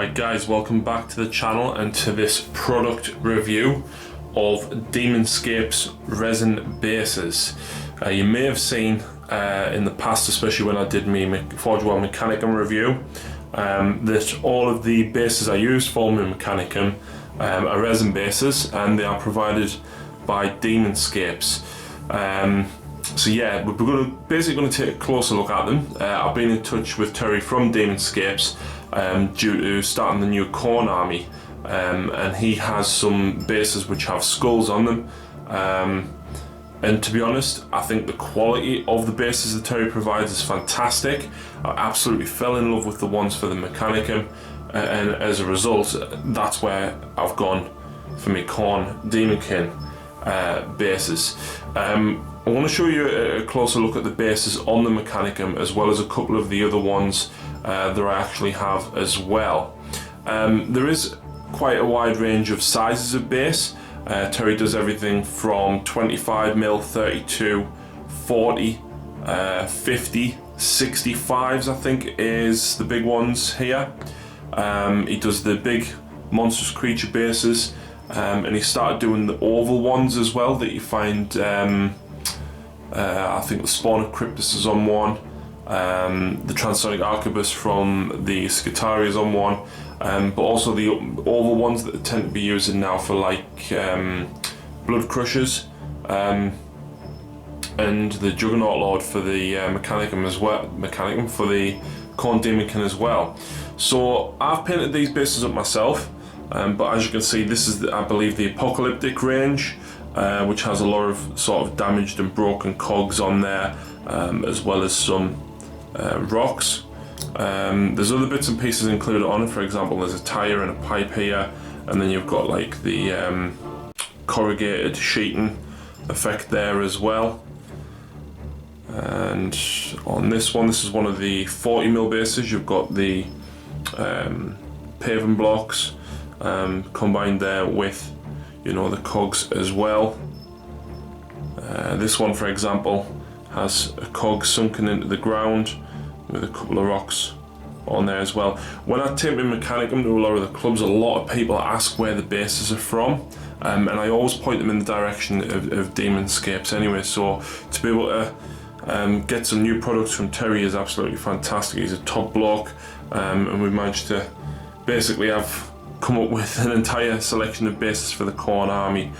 Right guys, welcome back to the channel and to this product review of Daemonscape's resin bases. You may have seen in the past, especially when I did my Forge World Mechanicum review, that all of the bases I used for my Mechanicum are resin bases, and they are provided by Daemonscapes. So yeah, we're basically going to take a closer look at them. I've been in touch with Terry from Daemonscapes due to starting the new Khorne army, and he has some bases which have skulls on them. And to be honest, I think the quality of the bases that Terry provides is fantastic. I absolutely fell in love with the ones for the Mechanicum, and as a result, that's where I've gone for my Khorne Daemonkin bases. I want to show you a closer look at the bases on the Mechanicum, as well as a couple of the other ones that I actually have as well. There is quite a wide range of sizes of base. Terry does everything from 25mm, 32, 40, 50, 65s I think is the big ones here. He does the big monstrous creature bases, and he started doing the oval ones as well that you find. I think the Spawn of Cryptus is on one, the Transonic Arquebus from the Scutari is on one, but also the oval ones that they tend to be using now for like Blood Crushers, and the Juggernaut Lord for the Mechanicum as well, for the Khorne Daemonkin as well. So I've painted these bases up myself, but as you can see, this is I believe the Apocalyptic range, which has a lot of sort of damaged and broken cogs on there, as well as some rocks. There's other bits and pieces included on it. For example, there's a tire and a pipe here, and then you've got like the corrugated sheeting effect there as well. And on this one, this is one of the 40mm bases. You've got the paving blocks combined there with, you know, the cogs as well. This one, for example, has a cog sunken into the ground with a couple of rocks on there as well. When I take my Mechanicum to a lot of the clubs, a lot of people ask where the bases are from, and I always point them in the direction of Daemonscapes anyway, so to be able to get some new products from Terry is absolutely fantastic. He's a top bloke, and we've managed to basically come up with an entire selection of bases for the Khorne army.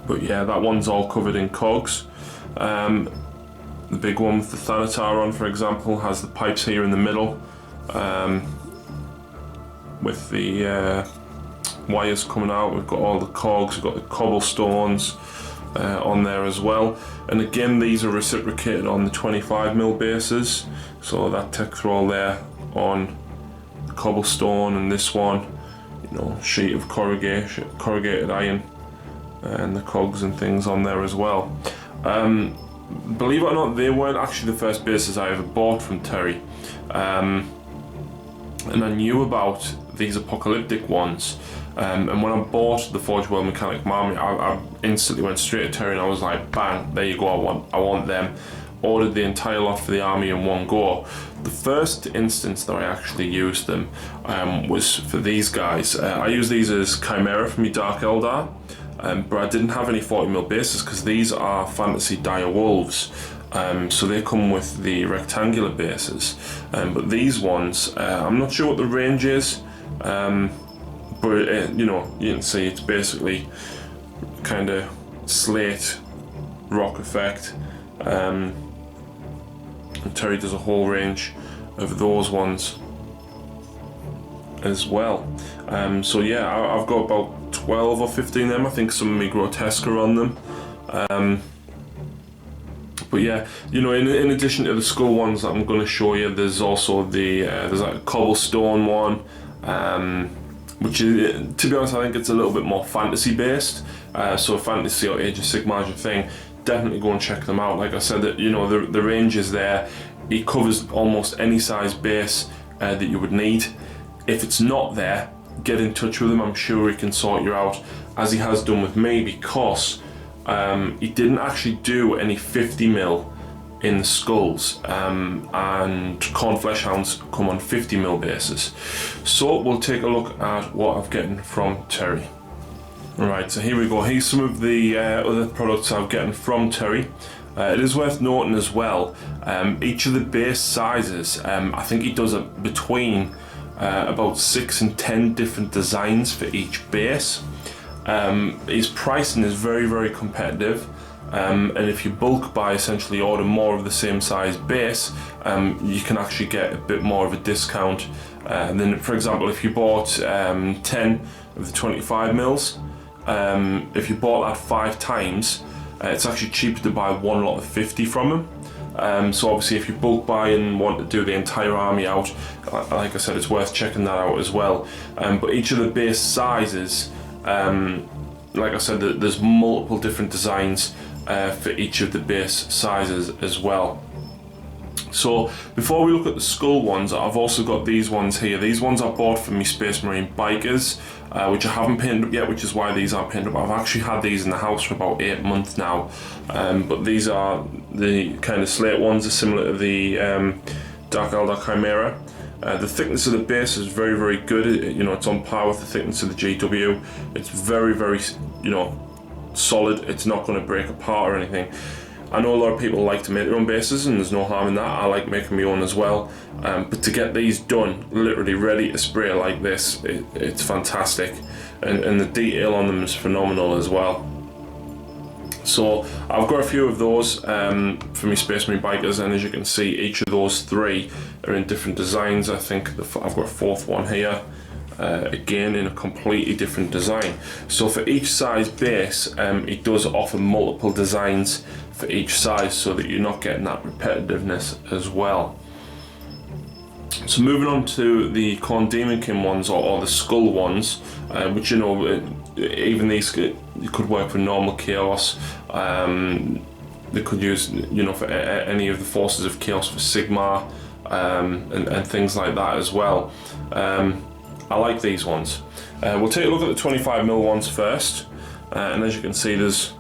But yeah, that one's all covered in cogs. The big one with the Thanatar on, for example, has the pipes here in the middle, with the wires coming out. We've got all the cogs, we've got the cobblestones on there as well. And again, these are reciprocated on the 25mm bases, so that takes all there on the cobblestone, and this one, you know, sheet of corrugated iron, and the cogs and things on there as well. Believe it or not, they weren't actually the first bases I ever bought from Terry, and I knew about these apocalyptic ones, and when I bought the Forge World Mechanicum army, I instantly went straight to Terry and I was like, bang, there you go, I want them. Ordered the entire lot for the army in one go. The first instance that I actually used them was for these guys. I used these as Chimera for me Dark Eldar, but I didn't have any 40mm bases because these are Fantasy Dire Wolves, so they come with the rectangular bases. But these ones, I'm not sure what the range is, but you know, you can see it's basically kind of slate rock effect. And Terry does a whole range of those ones as well. So yeah, I've got about 12 or 15 of them. I think some of me Grotesque are on them. But yeah, you know, in addition to the skull ones that I'm going to show you, there's also there's like a cobblestone one, which is, to be honest, I think it's a little bit more fantasy based. So fantasy or Age of Sigmar thing. Definitely go and check them out. Like I said, that, you know, the range is there. He covers almost any size base that you would need. If it's not there, get in touch with him. I'm sure he can sort you out, as he has done with me, because he didn't actually do any 50mm in the skulls, and corn flesh hounds come on 50mm bases. So we'll take a look at what I've gotten from Terry. Right, so here we go. Here's some of the other products I've gotten from Terry. It is worth noting as well, each of the base sizes, I think he does between about 6 and 10 different designs for each base. His pricing is very, very competitive, and if you bulk buy, essentially order more of the same size base, you can actually get a bit more of a discount. Then, for example, if you bought 10 of the 25mm, if you bought that 5 times, it's actually cheaper to buy one lot of 50 from him. So obviously if you bulk buy and want to do the entire army out, like I said, it's worth checking that out as well. But each of the base sizes, like I said, there's multiple different designs for each of the base sizes as well. So before we look at the skull ones, I've also got these ones here. These ones I bought from my Space Marine bikers, which I haven't painted up yet, which is why these aren't painted up. I've actually had these in the house for about 8 months now, but these are the kind of slate ones, are similar to the Dark Eldar Chimera. The thickness of the base is very, very good. It's on par with the thickness of the GW. It's very, very, solid. It's not going to break apart or anything. I know a lot of people like to make their own bases, and there's no harm in that. I like making my own as well, but to get these done, literally ready to spray like this, it's fantastic, and the detail on them is phenomenal as well. So I've got a few of those for my Space Marine bikers, and as you can see, each of those 3 are in different designs. I think I've got a 4th one here, again in a completely different design. So for each size base, it does offer multiple designs for each size, so that you're not getting that repetitiveness as well. So moving on to the Khorne Daemonkin ones, or the skull ones, which even these could work for normal chaos. They could use for any of the forces of chaos, for Sigmar, and things like that as well. I like these ones. We'll take a look at the 25mm ones first, and as you can see, there's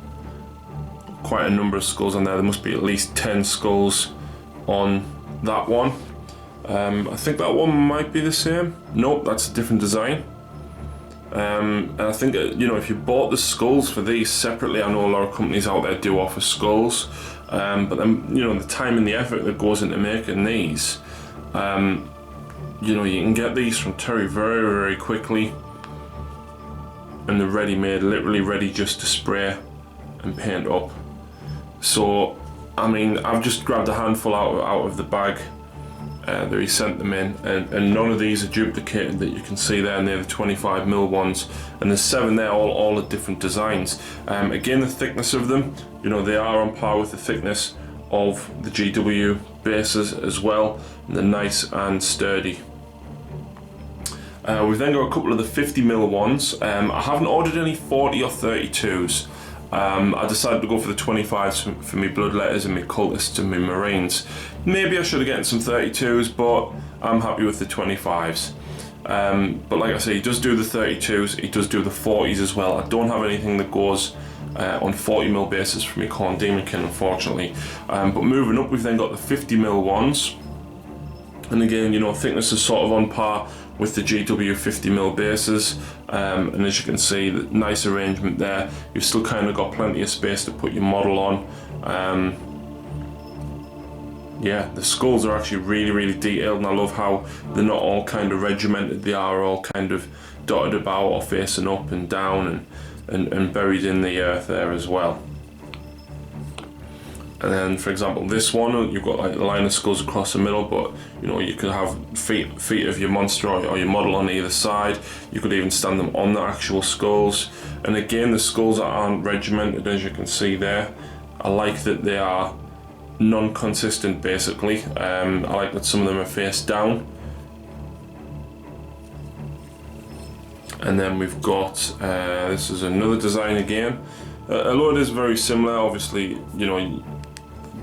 quite a number of skulls on there. There must be at least 10 skulls on that one. I think that one might be the same. Nope, that's a different design. And I think if you bought the skulls for these separately, I know a lot of companies out there do offer skulls, but then the time and the effort that goes into making these, you can get these from Terry very, very quickly, and they're ready made, literally ready just to spray and paint up. So I mean, I've just grabbed a handful out of the bag that he sent them in, and none of these are duplicated that you can see there, and they're the 25mm ones, and there's 7 there, all at different designs. Again, the thickness of them, they are on par with the thickness of the GW bases as well, and they're nice and sturdy. We've then got a couple of the 50mm ones. I haven't ordered any 40 or 32s. I decided to go for the 25s for my bloodletters and my cultists and my marines. Maybe I should have gotten some 32s, but I'm happy with the 25s. But like I say, he does do the 32s, he does do the 40s as well. I don't have anything that goes on 40mm bases for my Khorne Daemonkin, unfortunately. But moving up, we've then got the 50mm ones. And again, thickness is sort of on par with the GW 50mm bases, and as you can see, the nice arrangement there. You've still kind of got plenty of space to put your model on. Yeah, the skulls are actually really, really detailed, and I love how they're not all kind of regimented. They are all kind of dotted about or facing up and down and buried in the earth there as well. And then, for example, this one, you've got like a line of skulls across the middle, but you could have feet of your monster or your model on either side. You could even stand them on the actual skulls. And again, the skulls aren't regimented, as you can see there. I like that they are non-consistent, basically. I like that some of them are face down. And then we've got this is another design again. Although it is very similar, obviously,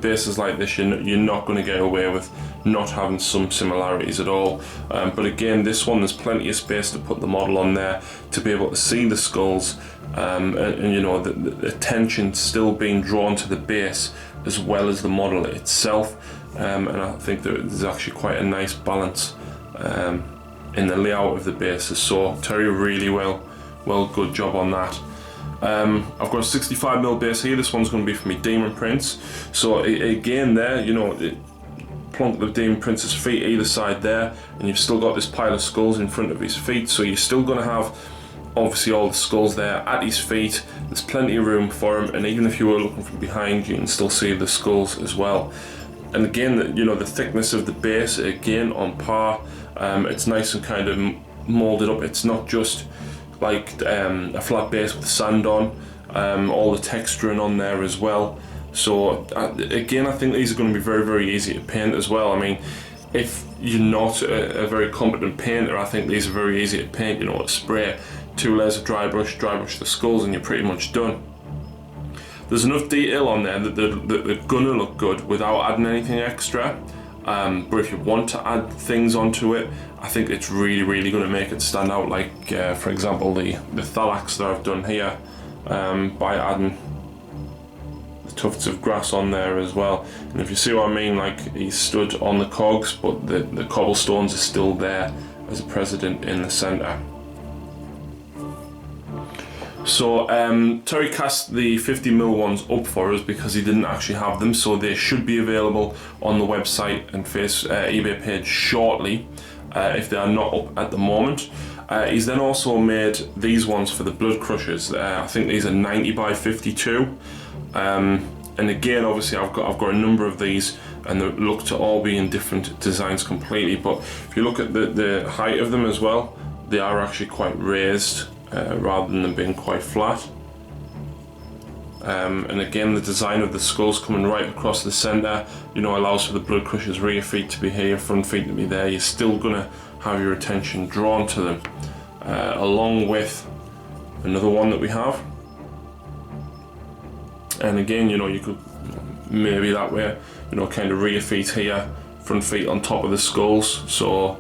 bases like this, you're not going to get away with not having some similarities at all. But again, this one, there's plenty of space to put the model on there to be able to see the skulls, and the attention still being drawn to the base as well as the model itself, and I think that there's actually quite a nice balance in the layout of the bases. So Terry really good job on that. I've got a 65mm base here. This one's going to be for me Demon Prince. So again there, you know, plonk the Demon Prince's feet either side there, and you've still got this pile of skulls in front of his feet, so you're still going to have obviously all the skulls there at his feet. There's plenty of room for him, and even if you were looking from behind, you can still see the skulls as well. And again, you know, the thickness of the base, again on par. It's nice and kind of molded up. It's not just like a flat base with sand on, all the texturing on there as well. So again, I think these are going to be very easy to paint as well. I mean, if you're not a very competent painter, I think these are very easy to paint. You know, spray 2 layers of dry brush the skulls, and you're pretty much done. There's enough detail on there that they're gonna look good without adding anything extra. But if you want to add things onto it, I think it's really going to make it stand out. Like for example, the Thalax that I've done here, by adding the tufts of grass on there as well. And if you see what I mean, like he's stood on the cogs, but the cobblestones are still there as a precedent in the centre. So Terry cast the 50mm ones up for us because he didn't actually have them, so they should be available on the website and eBay page shortly, if they are not up at the moment. He's then also made these ones for the Blood Crushers. I think these are 90 by 52, and again, obviously I've got a number of these, and they look to all be in different designs completely. But if you look at the height of them as well, they are actually quite raised, rather than them being quite flat. And again, the design of the skulls coming right across the centre, you know, allows for the Blood Crushers rear feet to be here, front feet to be there. You're still gonna have your attention drawn to them, along with another one that we have. And again, you know, you could maybe that way, you know, kind of rear feet here, front feet on top of the skulls. So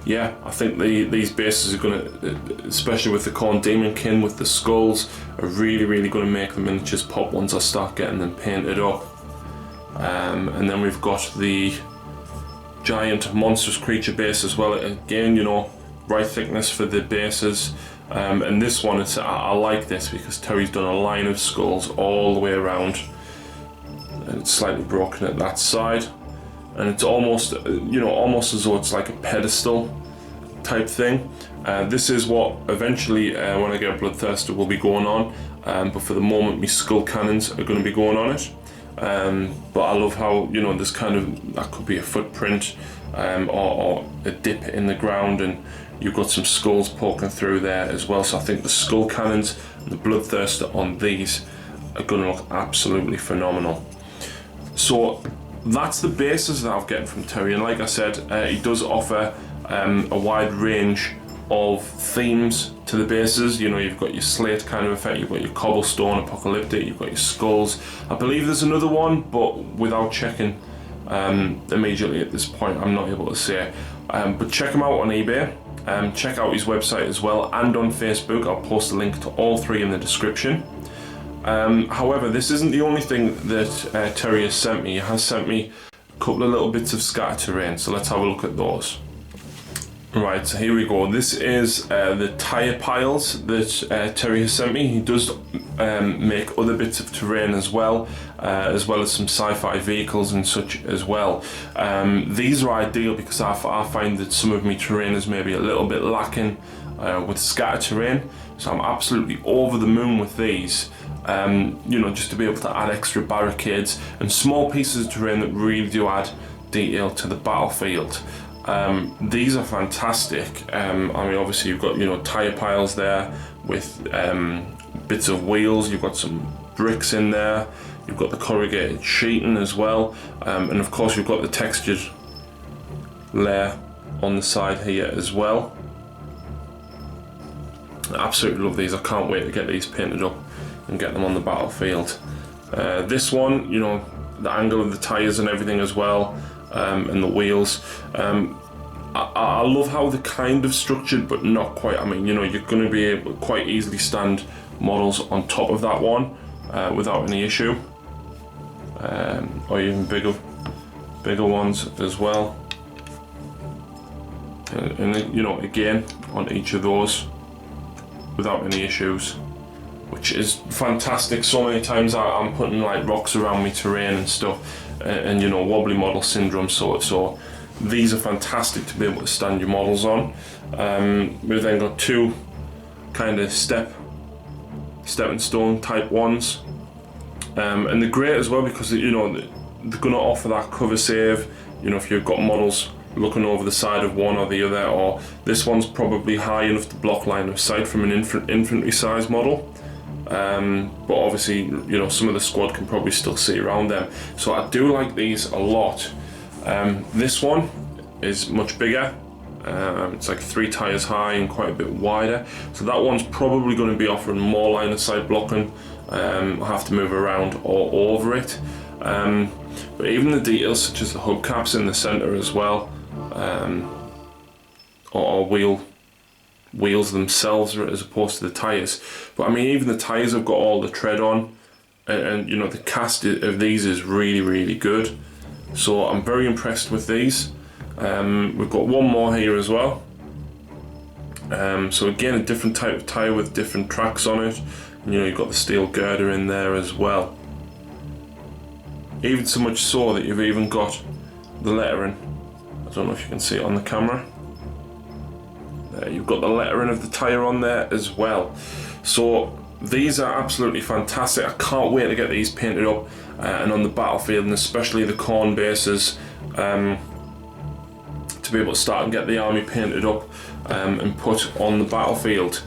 yeah, I think these bases are going to, especially with the Khorne Demonkin with the skulls, are really going to make the miniatures pop once I start getting them painted up. And then we've got the giant monstrous creature base as well. Again, you know, right thickness for the bases. And this one, I like this because Terry's done a line of skulls all the way around. And it's slightly broken at that side. And it's almost, you know, almost as though it's like a pedestal type thing. This is what eventually, when I get a Bloodthirster, will be going on. But for the moment, my skull cannons are going to be going on it. But I love how, you know, there's kind of, that could be a footprint, or a dip in the ground, and you've got some skulls poking through there as well. So I think the skull cannons and the Bloodthirster on these are going to look absolutely phenomenal. So that's the bases that I've gotten from Terry, and like I said, he does offer a wide range of themes to the bases. You know, you've got your slate kind of effect, you've got your cobblestone apocalyptic, you've got your skulls. I believe there's another one, but without checking immediately at this point, I'm not able to say. But check him out on eBay. Check out his website as well, and on Facebook. I'll post a link to all three in the description. However, this isn't the only thing that Terry has sent me. He has sent me a couple of little bits of scatter terrain, so let's have a look at those. Right, so here we go. This is the tyre piles that Terry has sent me. He does make other bits of terrain as well as some sci-fi vehicles and such as well. These are ideal because I find that some of my terrain is maybe a little bit lacking with scatter terrain, so I'm absolutely over the moon with these. You know, just to be able to add extra barricades and small pieces of terrain that really do add detail to the battlefield. These are fantastic. I mean, obviously you've got, you know, tyre piles there with bits of wheels. You've got some bricks in there. You've got the corrugated sheeting as well, and of course you've got the textured layer on the side here as well. I absolutely love these. I can't wait to get these painted up and get them on the battlefield. This one, you know, the angle of the tyres and everything as well. And the wheels. I love how they're kind of structured, but not quite. I mean, you know, you're going to be able to quite easily stand models on top of that one without any issue. or even bigger ones as well. And you know, again, on each of those without any issues, which is fantastic. So many times I'm putting like rocks around me terrain and stuff, and you know, wobbly model syndrome. So these are fantastic to be able to stand your models on. We've then got two kind of stepping stone type ones, and they're great as well because you know they're going to offer that cover save. You know, if you've got models looking over the side of one or the other, or this one's probably high enough to block line of sight from an infantry size model, but obviously, you know, some of the squad can probably still see around them. So I do like these a lot. This one is much bigger. It's like 3 tires high and quite a bit wider, so that one's probably going to be offering more line of sight blocking. I'll have to move around all over it, but even the details such as the hubcaps in the center as well, or wheels themselves as opposed to the tires. But I mean, even the tires have got all the tread on, and you know, the cast of these is really good. So I'm very impressed with these. We've got one more here as well. So again, a different type of tire with different tracks on it. And, you know, you've got the steel girder in there as well. Even so much so that you've even got the lettering. I don't know if you can see it on the camera. You've got the lettering of the tire on there as well. So these are absolutely fantastic. I can't wait to get these painted up and on the battlefield, and especially the corn bases, to be able to start and get the army painted up and put on the battlefield.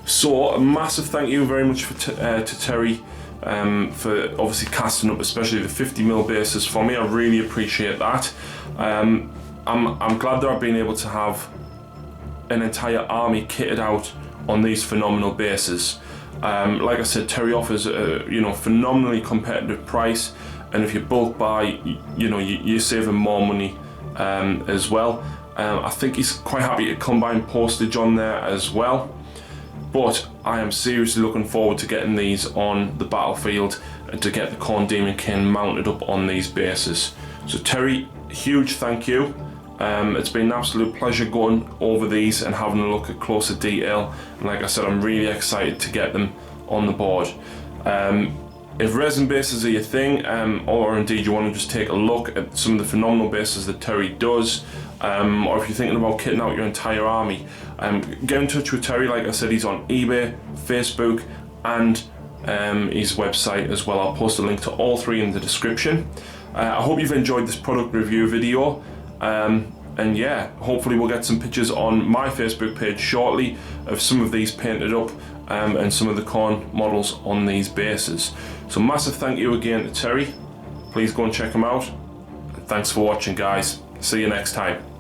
So a massive thank you very much to Terry for obviously casting up especially the 50mm bases for me. I really appreciate that. I'm glad that I've been able to have an entire army kitted out on these phenomenal bases. Like I said, Terry offers a phenomenally competitive price, and if you bulk buy, you're saving more money as well. I think he's quite happy to combine postage on there as well. But I am seriously looking forward to getting these on the battlefield and to get the Khorne Demon King mounted up on these bases. So Terry, huge thank you. It's been an absolute pleasure going over these and having a look at closer detail. And like I said, I'm really excited to get them on the board. If resin bases are your thing, or indeed you want to just take a look at some of the phenomenal bases that Terry does, or if you're thinking about kitting out your entire army, get in touch with Terry. Like I said, he's on eBay, Facebook, and his website as well. I'll post a link to all three in the description. I hope you've enjoyed this product review video. And yeah, hopefully we'll get some pictures on my Facebook page shortly of some of these painted up and some of the Khorne models on these bases. So massive thank you again to Terry. Please go and check him out. And thanks for watching, guys. See you next time.